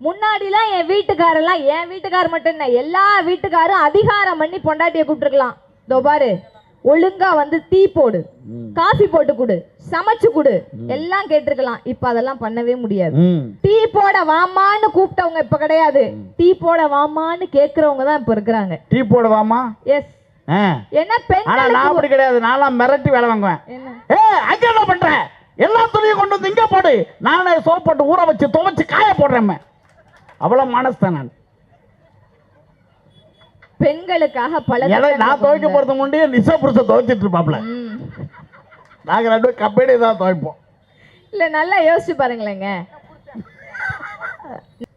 முன்னாடிலாம் என் வீட்டுக்காரர் மட்டும் என்ன, எல்லா வீட்டுக்காரும் அதிகாரம் பண்ணி பொண்டாட்டியை கூப்பிட்டுருக்கலாம். இதோ பாரு, ஒழுங்கா வந்து டீ போடு, காஃபி போட்டு கொடு, சமைச்சு கொடு, எல்லாம் கேட்டிருக்கலாம். இப்ப அதெல்லாம் பண்ணவே முடியாது. டீ போட வாமான்னு கூப்பிட்டவங்க இப்ப கிடையாது, டீ போட வாமான்னு கேக்குறவங்க தான் இப்ப இருக்கிறாங்க. டீ போட வாமா? எஸ். என்ன பெண்? நான் அப்படி கிடையாது, நான்லாம் மிரட்டி வேலை வாங்குவேன். அங்க என்ன பண்ற, எல்லா துணியும் கொண்டு வந்து இங்க போடு, நானே சோப் போட்டு ஊற வச்சு துவைச்சு காய போடுறேன். அவ்வளவு மனசுதான் நான். பெண்களுக்காக பல நான் துவைக்க போறது முன்னே நிசா புருஷ துவைச்சிட்டு இருப்பாப்ல. நாங்க ரெண்டு கம்பெனி தான் துவைப்போம். இல்ல நல்லா யோசிச்சு பாருங்களேங்க.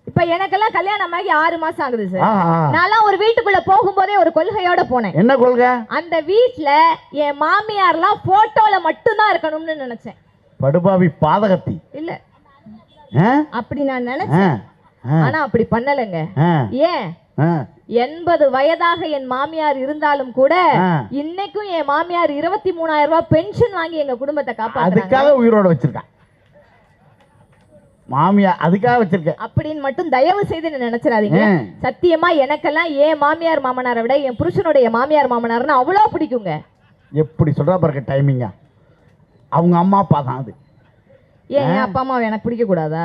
இப்ப எனக்கெல்லாம் கல்யாணம் ஆகி 6 மாசம் ஆகுது சார். நான் ஒரு வீட்டுக்குள்ள போகும்போதே ஒரு கொள்கையோட போனேன். என்ன கொள்கை? அந்த வீட்டுல என் மாமியார்லாம் போட்டோல மட்டும்தான் இருக்கணும்னு நினைச்சேன். படுபாவி பாதகத்தி. இல்ல அப்படி நான் நினைச்சேன், ஆனா அப்படி பண்ணலங்க. ஏன்? 80 வயதாக என் மாமியார் இருந்தாலும் கூட இன்னைக்கும் என் மாமியார் 23,000 ரூபாய் பென்ஷன் வாங்கி எங்க குடும்பத்தை காப்பாத்துறாங்க. அதுக்காக உயிரோட வச்சிருக்கேன் மாமியார், அதுக்காக வச்சிருக்கேன் அப்படின்னு மட்டும் தயவு செய்து நினைச்சிடாதீங்க. சத்தியமா எனக்கெல்லாம் என் மாமியார் மாமனாரை விட என் புருஷனுடைய மாமியார் மாமனார்னு அவ்வளவு பிடிக்குங்க. எப்படி சொல்றா பாருங்க டைமிங்கா. அவங்க அம்மா அப்பா தான் அது. ஏன் அப்பா அம்மா எனக்கு பிடிக்க கூடாதா?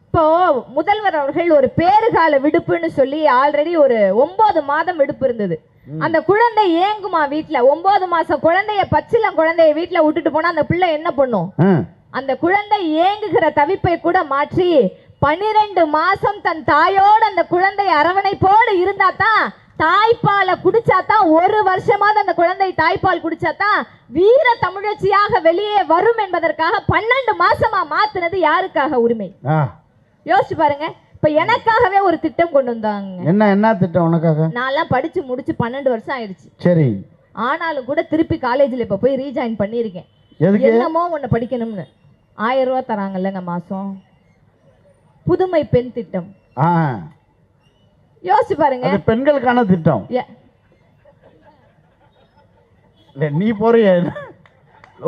இப்போ முதல்வர் அவர்கள் ஒரு பேறுகால விடுப்புன்னு சொல்லி ஆல்ரெடி ஒரு 9 மாதம் விடுப்பு இருந்தது. அந்த குழந்தை ஏங்குமா வீட்டுல, 9 மாசம் குழந்தைய, பச்சிலம் குழந்தைய வீட்டுல விட்டுட்டு போனா அந்த பிள்ளை என்ன பண்ணும்? அந்த குழந்தை ஏங்குகிற தவிப்பை கூட மாற்றி 12 மாசம் தன் தாயோட அந்த குழந்தை அரவணைப்போடு இருந்தா தான், தாய்ப்பாலை குடிச்சாதான், 1 வருஷமாவது அந்த குழந்தை தாய்ப்பால் குடிச்சாதான் வீர தமிழச்சியாக வெளியே வரும் என்பதற்காக 12 மாசமா மாத்துனது யாருக்காக உரிமை? யோசிச்சு பாருங்க. இப்ப எனக்காகவே ஒரு திட்டம் கொண்டு வந்தாங்க. என்ன திட்டம் உனக்காக? நான்லாம் படிச்சு முடிச்சு 12 வருஷம் ஆயிடுச்சு. சரி. ஆனாலும் கூட திருப்பி காலேஜ்ல இப்ப போய் ரீஜாயின் பண்ணிருக்கேன். என்னமோ ஒண்ணு படிக்கணும்னு 1000 ரூபாய் தராங்கல்லங்க மாசம். புதுமை பெண் திட்டம். யோசிச்சு பாருங்க. அது பெண்களுக்கான திட்டம். நீ போறிய?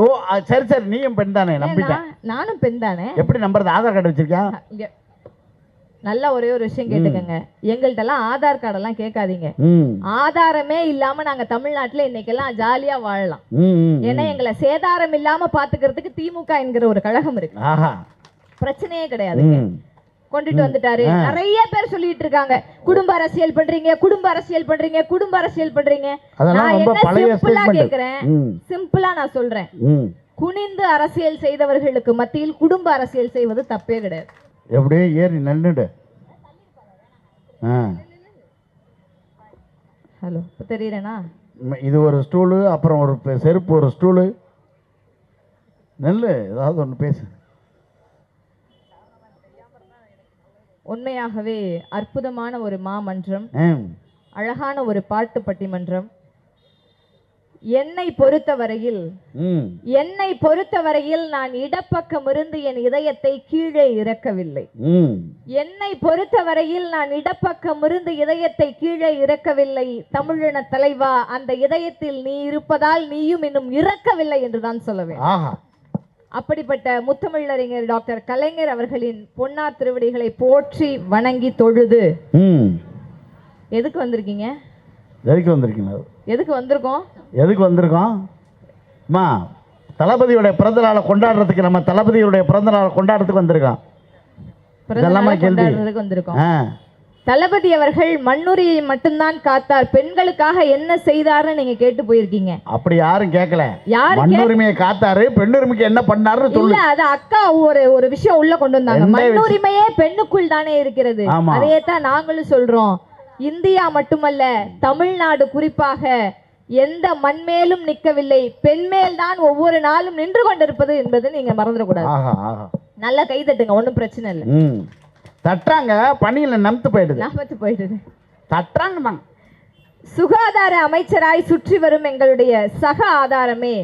ஓ சரி சரி, நீயும் பெண் தானே? நம்பிட்டேன். நானும் பெண் தானே. எப்படி நம்புறது? ஆதார் கார்டு வச்சிருக்கியா? நல்ல ஒரே ஒரு விஷயம் கேட்டுக்கங்க, எங்கள்கிட்ட எல்லாம் ஆதார் கார்டு எல்லாம் கேட்காதீங்க. ஆதாரமே இல்லாம நாங்க தமிழ்நாட்டுல இன்னைக்கெல்லாம் ஜாலியா வாழலாம். ஏன்னா எங்களை சேதாரம் இல்லாம பாத்துக்கிறதுக்கு திமுக என்கிற ஒரு கழகம் இருக்கு. பிரச்சனையே கிடையாது. கொண்டுட்டு வந்துட்டாரு. நிறைய பேர் சொல்லிட்டு இருக்காங்க, குடும்ப அரசியல் பண்றீங்க, குடும்ப அரசியல் பண்றீங்க, குடும்ப அரசியல் பண்றீங்க. நான் என்ன சிம்பிளா கேக்குறேன், சிம்பிளா நான் சொல்றேன், குனிந்து அரசியல் செய்தவர்களுக்கு மத்தியில் குடும்ப அரசியல் செய்வது தப்பே கிடையாது. எப்படியே ஏறி நின்னுடு. ஹலோ, தெரியறேனா? இது ஒரு ஸ்டூலு, அப்புறம் ஒரு செருப்பு, ஒரு ஸ்டூலு. நெல்லு ஏதாவது ஒன்று பேசு. உண்மையாகவே அற்புதமான ஒரு மாமன்றம், அழகான ஒரு பாட்டு பட்டிமன்றம். என்னை பொறுத்தவரையில் நான் இடப்பக்கம் இருந்து என் இதயத்தை கீழே இறக்கவில்லை. என்னை பொறுத்தவரையில் நான் இடப்பக்கம் இருந்து இதயத்தை கீழே இறக்கவில்லை. தமிழின தலைவா, அந்த இதயத்தில் நீ இருப்பதால் நீயும் இன்னும் இறக்கவில்லை என்றுதான் சொல்லுவேன். அப்படிப்பட்ட முத்தமிழறிஞர் டாக்டர் கலைஞர் அவர்களின் பொன்னார் திருவடிகளை போற்றி வணங்கி தொழுது எதுக்கு வந்திருக்கீங்க? எதுக்கு வந்திருக்கோம்? தளபதியோட பிறந்த நாளை கொண்டாடுறதுக்கு, நம்ம தளபதியோட பிறந்த நாளை கொண்டாடுறதுக்கு வந்திருக்கோம். தளபதி அவர்கள் மண்ணுரியை மட்டும்தான் காத்தார், பெண்களுக்காக என்ன செய்தார்னு நீங்க கேட்டு போயிருக்கீங்க. அப்படி யாரும் கேட்கல. மண்ணுரிமையை காத்தாரு, பெண்ணுரிமைக்கு என்ன பண்ணாரு இல்ல, அது அக்கா ஒரு விஷயம் உள்ள கொண்டு வந்தாங்க. மண்ணுரிமையே பெண்ணுக்குள் தானே இருக்கிறது. அதே தான் நாங்களும் சொல்றோம். இந்தியா மட்டுமல்ல, தமிழ்நாடு குறிப்பாக எந்த மண்மேலும் நிற்கவில்லை, பெண்மேல் தான் ஒவ்வொரு நாளும் நின்று கொண்டிருப்பது என்பது நீங்க மறந்துடக்கூடாது. நல்லா கை தட்டுங்க, ஒன்றும் பிரச்சனை இல்லை. தட்டாங்க, பணியில நமத்து போயிடுது. தட்டாங்க. சுகாதார அமைச்சராய் சுற்றி வரும் எங்களுடைய சக ஆதாரமே,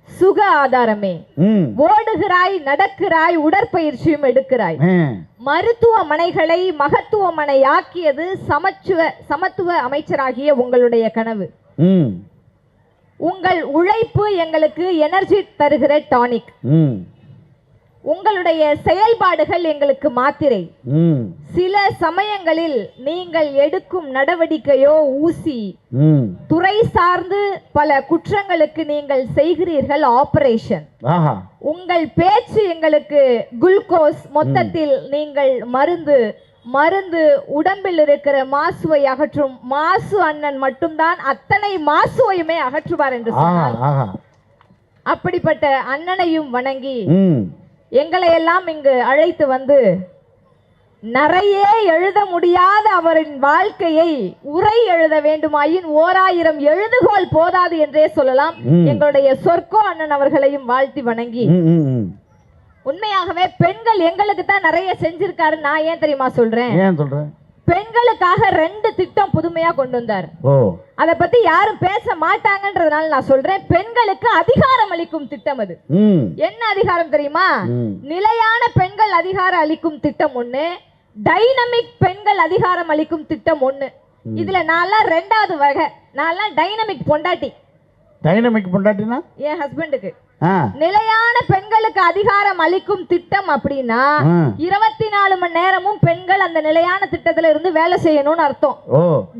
சுக ஆதாரமே, ஓடுகிறாய், நடக்கிறாய், உடற்பயிற்சியும் எடுக்கிறாய். மருத்துவமனைகளை மகத்துவமனை ஆக்கியது சமத்துவ அமைச்சராகிய உங்களுடைய கனவு. உங்கள் உழைப்பு எங்களுக்கு எனர்ஜி தருகிற டானிக். உங்களுடைய செயல்பாடுகள் எங்களுக்கு மாத்திரை. ம் சில சமயங்களில் நீங்கள் எடுக்கும் நடவடிக்கையோ ஊசி. ம் துறை சார்ந்து பல குற்றங்களுக்கு நீங்கள் செய்கிறீர்கள் ஆபரேஷன். ஆஹா உங்கள் பேச்சு எங்களுக்கு குளுக்கோஸ். மொத்தத்தில் நீங்கள் மருந்து உடம்பில் இருக்கிற மாசுவை அகற்றும். மாசு அண்ணன் மட்டும்தான் அத்தனை மாசுவையுமே அகற்றுவார் என்று சொன்னார். ஆஹா அப்படிப்பட்ட அண்ணனையும் வணங்கி ம் எங்களை எல்லாம் இங்கு அழைத்து வந்து நிறைய எழுத முடியாத அவரின் வாழ்க்கையை உரை எழுத வேண்டுமாயின் 1000 எழுதுகோள் போதாது என்றே சொல்லலாம். எங்களுடைய சொர்க்கோ அண்ணன் அவர்களையும் வாழ்த்தி வணங்கி, உண்மையாகவே பெண்கள் எங்களுக்கு தான் நிறைய செஞ்சிருக்காரு. நான் ஏன் தெரியுமா சொல்றேன்? பெண்களுக்காக 2 திட்டம் புதுமையா கொண்டு வந்தார். அத பத்தி யாரும் பேச மாட்டாங்கன்றதுனால நான் சொல்றேன். பெண்களுக்கு அதிகாரம் அளிக்கும் திட்டம் அது. என்ன அதிகாரம் தெரியுமா? நிலையான பெண்கள் அதிகாரம் அளிக்கும் திட்டம் ஒண்ணு, டைனமிக் பெண்கள் அதிகாரம் அளிக்கும் திட்டம் ஒண்ணு. இதுல நான்லாம் 2வது வகை. நான்லாம் டைனமிக் பொண்டாட்டி. டைனமிக் பொண்டாட்டினா என் ஹஸ்பண்டுக்கு நிலையான பெண்களுக்கு அதிகாரம் அளிக்கும் திட்டம் அப்படின்னா 24 மணி நேரமும் பெண்கள் அந்த நிலையான திட்டத்துல இருந்து வேலை செய்யணும்னு அர்த்தம்.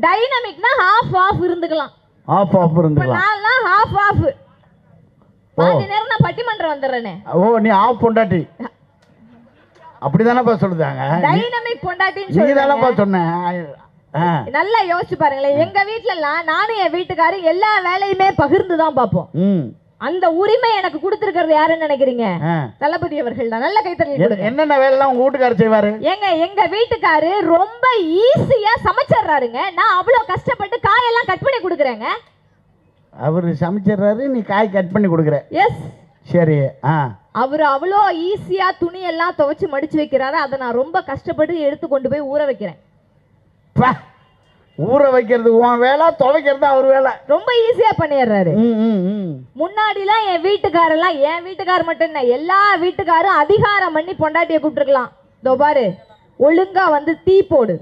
டைனமிக்னா ஹாஃப் ஆஃப் இருந்துக்கலாம். நான்லாம் ஹாஃப் ஆஃப். பாதி நேரம் நான் பட்டிமன்றம் வந்துடுறேனே. நீ ஆஃப் பொண்டாட்டி அப்படிதானப்பா சொல்லுதாங்க. டைனமிக் பொண்டாட்டின்னு சொன்னேன். நல்லா யோசிச்சு பாருங்களேன். எங்க வீட்டுல எல்லாம் நானும் என் வீட்டுக்காரரும் எல்லா வேலையுமே பகிர்ந்துதான் பார்ப்போம். அந்த உரிமை எனக்கு கொடுத்திருக்கிறது யாருன்னு நினைக்கிறீங்க? தளபதி அவர்கள் தான். நல்ல கைத்தறி. என்னென்ன வேலை எல்லாம் உங்க வீட்டுக்காரர் செய்வாரு? எங்க வீட்டுக்காரு ரொம்ப ஈஸியா சமைச்சிடுறாருங்க. நான் அவ்வளவு கஷ்டப்பட்டு காயெல்லாம் கட் பண்ணி கொடுக்குறேங்க. அவரு சமைச்சிடுறாரு, நீ காய் கட் பண்ணி கொடுக்குற. எஸ் சரி. அவரு அவ்வளோ ஈஸியா துணி எல்லாம் துவைச்சு மடிச்சு வைக்கிறாரு. அதை நான் ரொம்ப கஷ்டப்பட்டு எடுத்து கொண்டு போய் ஊற வைக்கிறேன். ஊற வைக்கிறது உன் வேலை, துவைக்கிறது அவர் வேலை. ரொம்ப ஈஸியா பண்ணிடுறாரு. முன்னாடிலாம் என் வீட்டுக்காரர் மட்டும் என்ன, எல்லா வீட்டுக்காரும் அதிகாரம் பண்ணி பொண்டாட்டியை கூப்பிட்டுருக்கலாம். இதோ பாரு, ஒழுங்கா வந்து டீ போடு,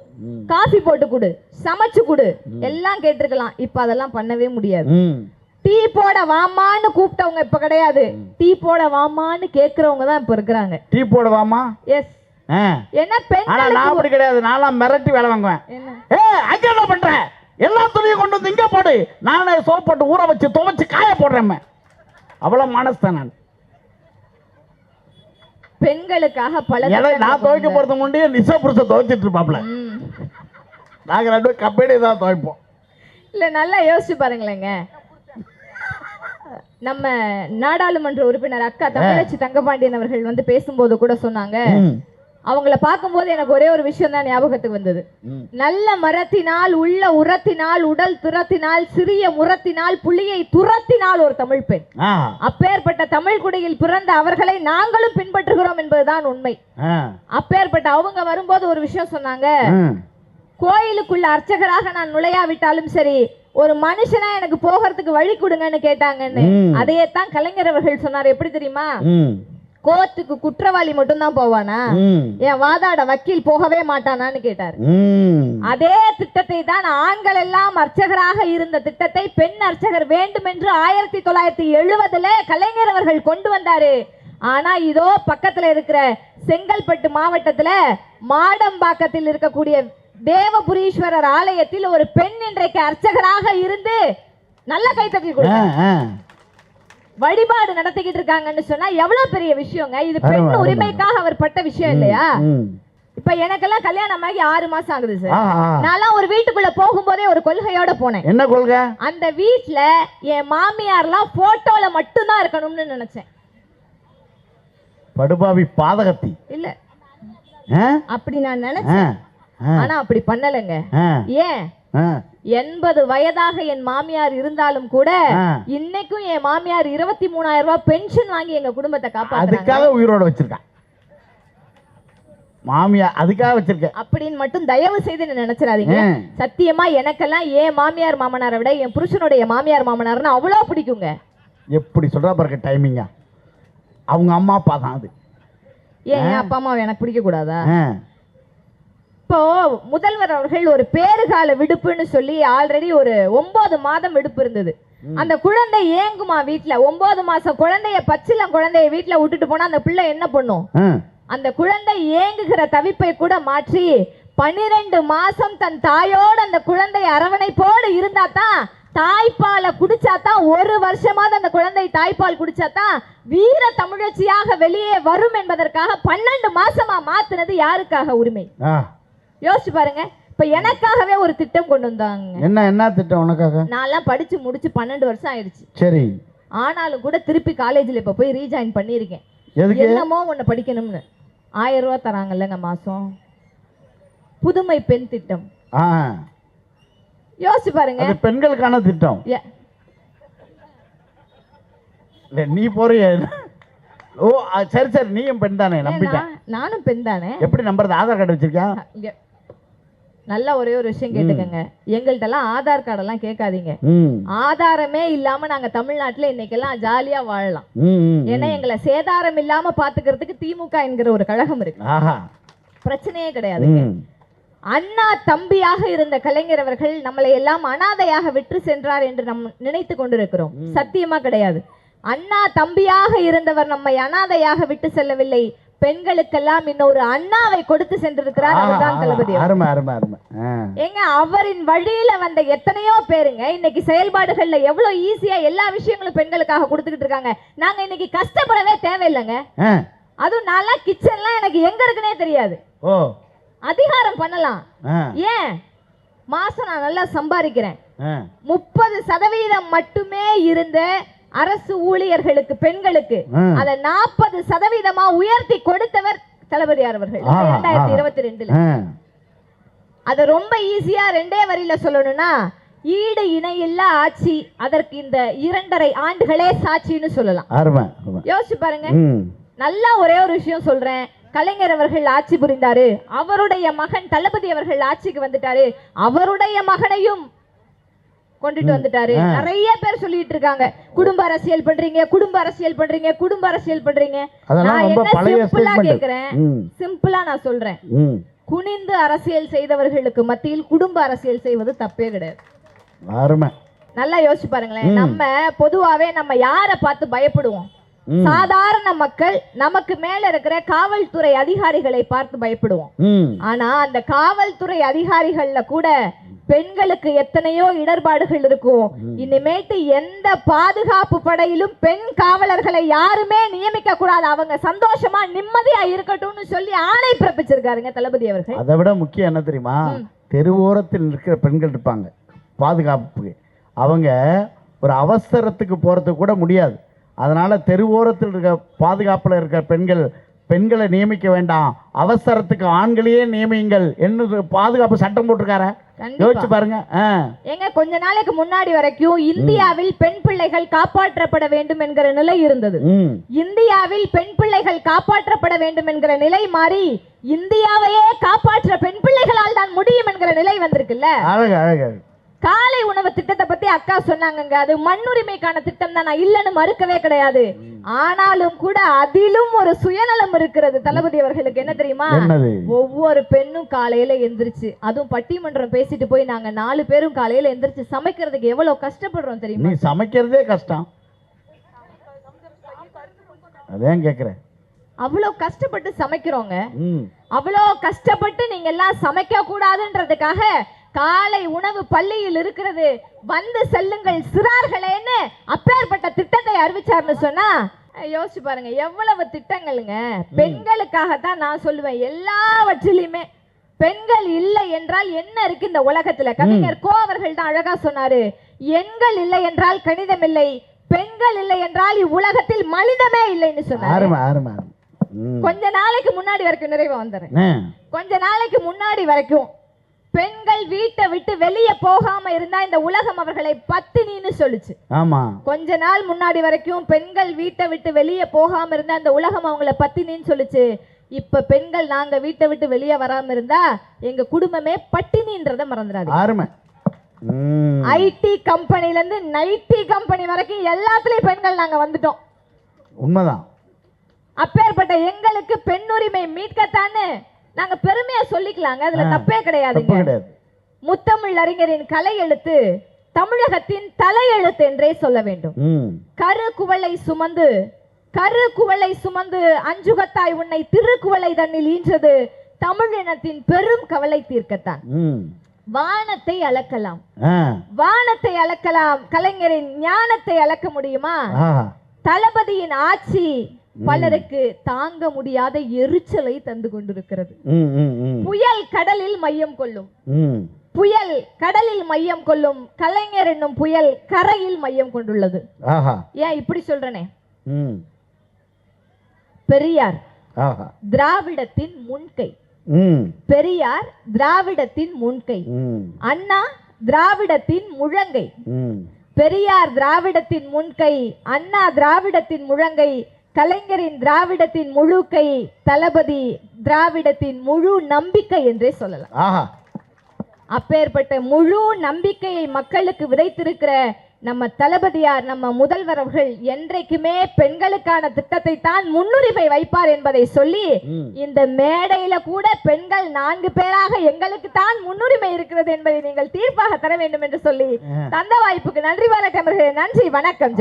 காஃபி போட்டு கொடு, சமைச்சு கொடு எல்லாம் கேட்டிருக்கலாம். இப்ப அதெல்லாம் பண்ணவே முடியாது. டீ போட வாமான்னு கூப்பிட்டவங்க இப்ப கிடையாது. டீ போட வாமான்னு கேக்குறவங்க தான் இப்ப இருக்கிறாங்க. டீ போட வாமா? எஸ். என்ன பெண்கள் அப்படி கிடையாது. நான்லாம் மிரட்டி வேலை வாங்குவேன். அங்க என்ன பண்ற? எல்லா துணியும் கொண்டு வந்து இங்க போடு, நானே சோப் போட்டு ஊற வச்சு துவைச்சு காய போடுறேன். அவ்வளவு மனசுதான் நான். பெண்களுக்காக பல நான் துவைக்க போறது முன்னே நிசா புருஷ துவைச்சிட்டு இருப்பாப்ல. நாங்க 2 கம்பெனி தான் துவைப்போம். இல்ல நல்லா யோசிச்சு பாருங்களேங்க. நம்ம நாடாளுமன்ற உறுப்பினர் அக்கா தமிழச்சி தங்கபாண்டியன் அவர்கள் வந்து பேசும்போது கூட சொன்னாங்க, அவங்கள பார்க்கும்போது எனக்கு ஒரே ஒரு விஷயம் தான் ஞாபகத்துக்கு வந்தது. நல்ல மரத்தினால், உள்ள உரத்தினால், உடல் துரத்தினால், சிறிய முரத்தினால், புலியை துரத்தினால் ஒரு தமிழ் பெண். அப்பேற்பட்ட தமிழ் குடியில் பிறந்த அவர்களை நாங்களும் பின்பற்றுகிறோம் என்பதுதான் உண்மை. அப்பேற்பட்ட அவங்க வரும்போது ஒரு விஷயம் சொன்னாங்க. கோயிலுக்குள்ள அர்ச்சகராக நான் நுழையாவிட்டாலும் சரி, ஒரு மனுஷனா எனக்கு போகிறதுக்கு வழி கொடுங்கன்னு கேட்டாங்கன்னு. அதையே தான் கலைஞர் அவர்கள் சொன்னார். எப்படி தெரியுமா? கோர்ட்டுக்கு குற்றவாளி மட்டும் தான் போவானா, என் வாதாட வக்கீல் போகவே மாட்டானான்னு கேட்டார். அதே திட்டத்தை தான் ஆண்கள் எல்லாம் அர்ச்சகராக இருந்த திட்டத்தை பெண் அர்ச்சகர் வேண்டும் என்று 1970 கலைஞர் அவர்கள் கொண்டு வந்தாரு. ஆனா இதோ பக்கத்துல இருக்கிற செங்கல்பட்டு மாவட்டத்துல மாடம்பாக்கத்தில் இருக்கக்கூடிய தேவபுரீஸ்வரர் ஆலயத்தில் ஒரு பெண் இன்றைக்கு அர்ச்சகராக இருந்து நல்ல கைத்தட்டி கொடுக்க வழிபாடு நடத்திக்கிட்டு இருக்காங்கன்னு சொன்னா எவ்வளவு பெரிய விஷயங்க. இது பெண் உரிமைக்காக அவர் பட்ட விஷயம் இல்லையா? இப்ப எனக்கெல்லாம் கல்யாணம் ஆகி 6 மாசம் ஆகுது சார். நான் ஒரு வீட்டுக்குள்ள போகும்போதே ஒரு கொள்கையோட போனேன். என்ன கொள்கை? அந்த வீட்டுல என் மாமியார்லாம் போட்டோல மட்டும்தான் இருக்கணும்னு நினைச்சேன். படுபாவி பாதகத்தி இல்ல அப்படி நான் நினைச்சேன். ஆனா அப்படி பண்ணலங்க. ஏன்? 80 வயதாக என் மாமியார் இருந்தாலும் கூட இன்னைக்கும் என் மாமியார் 23,000 ரூபாய் பென்ஷன் வாங்கி எங்க குடும்பத்தை காப்பாத்துறாங்க. அதுக்காக உயிரோட வச்சிருக்கேன் மாமியார், அதுக்காக வச்சிருக்கேன் அப்படின்னு மட்டும் தயவு செய்து நினைச்சிடாதீங்க. சத்தியமா எனக்கெல்லாம் என் மாமியார் மாமனாரை விட என் புருஷனுடைய மாமியார் மாமனார்னு அவ்வளோ பிடிக்குங்க. எப்படி சொல்றா பாருங்க டைமிங்கா. அவங்க அம்மா அப்பா தான் அது. ஏன் அப்பா அம்மா எனக்கு பிடிக்க கூடாதா? இப்போ முதல்வர் அவர்கள் ஒரு பேறுகால விடுப்புன்னு சொல்லி ஆல்ரெடி ஒரு 9 மாதம் விடுப்பு இருந்தது. அந்த குழந்தை ஏங்குமா வீட்டுல 9 மாசம் குழந்தைய பச்சிலம் குழந்தைய வீட்டுல விட்டுட்டு போனா அந்த பிள்ளை என்ன பண்ணும்? அந்த குழந்தை ஏங்குகிற தவிப்பை கூட மாற்றி 12 மாசம் தன் தாயோடு அந்த குழந்தை அரவணைப்போடு இருந்தா தான், தாய்ப்பாலை குடிச்சாதான், 1 வருஷமாவது அந்த குழந்தை தாய்ப்பால் குடிச்சாதான் வீர தமிழச்சியாக வெளியே வரும் என்பதற்காக 12 மாசமா மாத்துனது யாருக்காக உரிமை? யோசிச்சு பாருங்க. இப்ப எனக்காகவே ஒரு திட்டம் கொண்டு வந்தாங்க. என்ன திட்டம் உனக்காக? நான்லாம் படிச்சு முடிச்சு 12 வருஷம் ஆயிடுச்சு. சரி. ஆனாலும் கூட திருப்பி காலேஜ்ல இப்ப போய் ரீஜாயின் பண்ணிருக்கேன். என்னமோ ஒண்ணு படிக்கணும்னு 1000 ரூபாய் தராங்கல்லங்க மாசம். புதுமை பெண் திட்டம். யோசிச்சு பாருங்க. அது பெண்களுக்கான திட்டம். நீ போறிய? ஓ சரி, நீயும் பெண் தானே? நம்பிட்டேன். நானும் பெண் தானே. எப்படி நம்புறது? ஆதார் கார்டு வச்சிருக்கியா? நல்ல ஒரே ஒரு விஷயம் கேட்டுக்கங்க. எங்கள்கிட்ட எல்லாம் ஆதார் கார்டு எல்லாம் கேட்காதீங்க. ஆதாரமே இல்லாம நாங்க தமிழ்நாட்டுல இன்னைக்கெல்லாம் ஜாலியா வாழலாம். ஏன்னா எங்களை சேதாரம் இல்லாம பாத்துக்கிறதுக்கு திமுக என்கிற ஒரு கழகம் இருக்கு. பிரச்சனையே கிடையாது. அண்ணா தம்பியாக இருந்த கலைஞர் அவர்கள் நம்மளை எல்லாம் அனாதையாக விட்டு சென்றார் என்று நாம் நினைத்து கொண்டிருக்கிறோம். சத்தியமா கிடையாது. அண்ணா தம்பியாக இருந்தவர் நம்மை அனாதையாக விட்டு செல்லவில்லை. பெண்களுக்கெல்லாம் இன்னொரு அண்ணாவை கொடுத்து சென்றிருக்கிறார். அவர்தான் தளபதி. ஏங்க, அவரின் வழியில வந்த எத்தனையோ பேருங்க இன்னைக்கு செயல்பாடுகள்ல எவ்வளவு ஈஸியா எல்லா விஷயங்களும் பெண்களுக்காக கொடுத்துக்கிட்டு இருக்காங்க. நாங்க இன்னைக்கு கஷ்டப்படவே தேவையில்லைங்க. அதுவும் நல்லா கிச்சன்லாம் எனக்கு எங்க இருக்குன்னே தெரியாது. அதிகாரம் பண்ணலாம். ஏன்? மாசம் நான் நல்லா சம்பாதிக்கிறேன். 30% மட்டுமே இருந்த அரசு ஊழியர்களுக்கு பெண்களுக்கு அதை 40% உயர்த்தி கொடுத்தவர் தளபதியார் அவர்கள் 2022. அது ரொம்ப ஈஸியா 2 வரியில சொல்லணும்னா, ஈடு இணையில்லா ஆட்சி, அதற்கு இந்த 2.5 ஆண்டுகளே சாட்சின்னு சொல்லலாம். யோசிச்சு பாருங்க. நல்லா ஒரே ஒரு விஷயம் சொல்றேன். கலைஞர் அவர்கள் ஆட்சி புரிந்தாரு, அவருடைய மகன் தளபதி அவர்கள் ஆட்சிக்கு வந்துட்டாரு, அவருடைய மகனையும் கொண்டுட்டு வந்துட்டாரு. நிறைய பேர் சொல்லிட்டு இருக்காங்க, குடும்ப அரசியல் பண்றீங்க, குடும்ப அரசியல் பண்றீங்க, குடும்ப அரசியல் பண்றீங்க. நான் என்ன சிம்பிளா கேக்குறேன், சிம்பிளா நான் சொல்றேன், குனிந்து அரசியல் செய்தவர்களுக்கு மத்தியில் குடும்ப அரசியல் செய்வது தப்பே கிடையாது. நல்லா யோசிச்சு பாருங்களேன். நம்ம பொதுவாவே நம்ம யாரை பார்த்து பயப்படுவோம்? சாதாரண மக்கள் நமக்கு மேல இருக்கிற காவல்துறை அதிகாரிகளை பார்த்து பயப்படுவோம். ஆனா அந்த காவல்துறை அதிகாரிகள்ல கூட பெண்களுக்கு எத்தனையோ இடர்பாடுகள் இருக்கும். இனிமேட்டு எந்த பாதுகாப்பு படையிலும் பெண் காவலர்களை யாருமே நியமிக்க கூடாது, அவங்க சந்தோஷமா நிம்மதியா இருக்கட்டும்னு சொல்லி ஆணை பிறப்பிச்சிருக்காருங்க தளபதி அவர்கள். அதை விட முக்கியம் என்ன தெரியுமா? தெருவோரத்தில் இருக்கிற பெண்கள் இருப்பாங்க பாதுகாப்புக்கு, அவங்க ஒரு அவசரத்துக்கு போறதுக்கு கூட முடியாது. அதனால தெருவோரத்தில் இருக்க பாதுகாப்புல இருக்கிற பெண்களை நியமிக்க வேண்டாம், அவசரத்துக்கு ஆண்களையே நியமியுங்கள் என்று பாதுகாப்பு சட்டம் போட்டிருக்காரு. யோசிச்சு பாருங்க. ஏங்க, கொஞ்ச நாளைக்கு முன்னாடி வரைக்கும் இந்தியாவில் பெண் பிள்ளைகள் காப்பாற்றப்பட வேண்டும் என்கிற நிலை இருந்தது. இந்தியாவில் பெண் பிள்ளைகள் காப்பாற்றப்பட வேண்டும் என்கிற நிலை மாறி இந்தியாவையே காப்பாற்ற பெண் பிள்ளைகளால் தான் முடியும் என்கிற நிலை வந்திருக்குல்ல. அழகு அழகு. காலை உணவு திட்டத்தை பத்தி அக்கா சொன்னாங்க. அது மண்ணுரிமைக்கான திட்டம் தான், நான் இல்லைன்னு மறுக்கவே கிடையாது. ஆனாலும் கூட அதிலும் ஒரு சுயநலம் இருக்கிறது தளபதி அவர்களுக்கு. என்ன தெரியுமா? ஒவ்வொரு பெண்ணும் காலையில எந்திரிச்சு, அதுவும் பட்டிமன்றம் பேசிட்டு போய் நாங்க 4 பேரும் காலையில எந்திரிச்சு சமைக்கிறதுக்கு எவ்வளவு கஷ்டப்படுறோம் தெரியுமா? சமைக்கிறதே கஷ்டம். அதான் கேக்குறேன். அவ்வளவு கஷ்டப்பட்டு சமைக்கிறோங்க. அவ்வளவு கஷ்டப்பட்டு நீங்க எல்லாம் சமைக்க கூடாதுன்றதுக்காக காலை உணவு பள்ளியில் இருக்கிறது, வந்து செல்லுங்கள் சிறார்களேன்னு அப்பேற்பட்ட திட்டத்தை அறிவிச்சார்னு சொன்னா யோசிச்சு பாருங்க எவ்வளவு திட்டங்களுங்க. பெண்களுக்காகத்தான் நான் சொல்லுவேன். எல்லாவற்றிலுமே பெண்கள் இல்லை என்றால் என்ன இருக்கு இந்த உலகத்துல? கவிஞர் கோ அவர்கள் தான் அழகா சொன்னாரு, எண்கள் இல்லை என்றால் கணிதம் இல்லை, பெண்கள் இல்லை என்றால் இவ்வுலகத்தில் மனிதமே இல்லைன்னு சொன்னாரு. கொஞ்ச நாளைக்கு முன்னாடி வரைக்கும், நிறைவா வந்துடுறேன், கொஞ்ச நாளைக்கு முன்னாடி வரைக்கும் பெண்கள் வீட்டை விட்டு வெளியே போகாம இருந்தா இந்த உலகம் அவர்களை பத்தினின்னு சொல்லுச்சு. ஆமா, கொஞ்ச நாள் முன்னாடி வரைக்கும் பெண்கள் வீட்டை விட்டு வெளியே போகாம இருந்தா இந்த உலகம் அவங்கள பத்தினின்னு சொல்லுச்சு. இப்ப பெண்கள் நாங்க வீட்டை விட்டு வெளியே வராம இருந்தா எங்க குடும்பமே பட்டினின்றத மறந்துடாது. ஐடி கம்பெனில இருந்து நைட்டி கம்பெனி வரைக்கும் எல்லாத்துலயும் பெண்கள் நாங்க வந்துட்டோம். உண்மைதான். அப்பேற்பட்ட எங்களுக்கு பெண்ணுரிமை மீட்கத்தான்னு நாங்க பெருமையா சொல்லிக்கலாங்க, அதுல தப்பே கிடையாதுங்க. முத்தமிழ் அறிஞரின் கலை எழுத்து தமிழகத்தின் தலையெழுத்து என்றே சொல்ல வேண்டும். கரு குவளை சுமந்து அஞ்சுகத்தாய் உன்னை திருக்குவளை தன்னில் ஈன்றது தமிழினத்தின் பெரும் கவலை தீர்க்கத்தான். வானத்தை அளக்கலாம், கலைஞரின் ஞானத்தை அளக்க முடியுமா? தளபதியின் ஆட்சி பலருக்கு தாங்க முடியாத எரிச்சலை தந்து கொண்டிருக்கிறது. புயல் கடலில் மையம் கொள்ளும், கலைஞர் என்னும் புயல் கரையில் மையம் கொண்டுள்ளது. ஏன் இப்படி சொல்றனே, பெரியார் திராவிடத்தின் முன்கை, அண்ணா திராவிடத்தின் முழங்கை. பெரியார் திராவிடத்தின் முன்கை, அண்ணா திராவிடத்தின் முழங்கை, கலைஞரின் திராவிடத்தின் முழுக்கை, தளபதி திராவிடத்தின் முழு நம்பிக்கை என்றே சொல்லலாம். அப்பேற்பட்ட முழு நம்பிக்கையை மக்களுக்கு விதைத்திருக்கிற நம்ம தளபதியார், நம்ம முதல்வர் அவர்கள் என்றைக்குமே பெண்களுக்கான திட்டத்தை தான் முன்னுரிமை வைப்பார் என்பதை சொல்லி, இந்த மேடையில கூட பெண்கள் 4 பேராக எங்களுக்கு தான் முன்னுரிமை இருக்கிறது என்பதை நீங்கள் தீர்ப்பாக தர வேண்டும் என்று சொல்லி தந்த வாய்ப்புக்கு நன்றி. வணக்கம். நன்றி, வணக்கம்.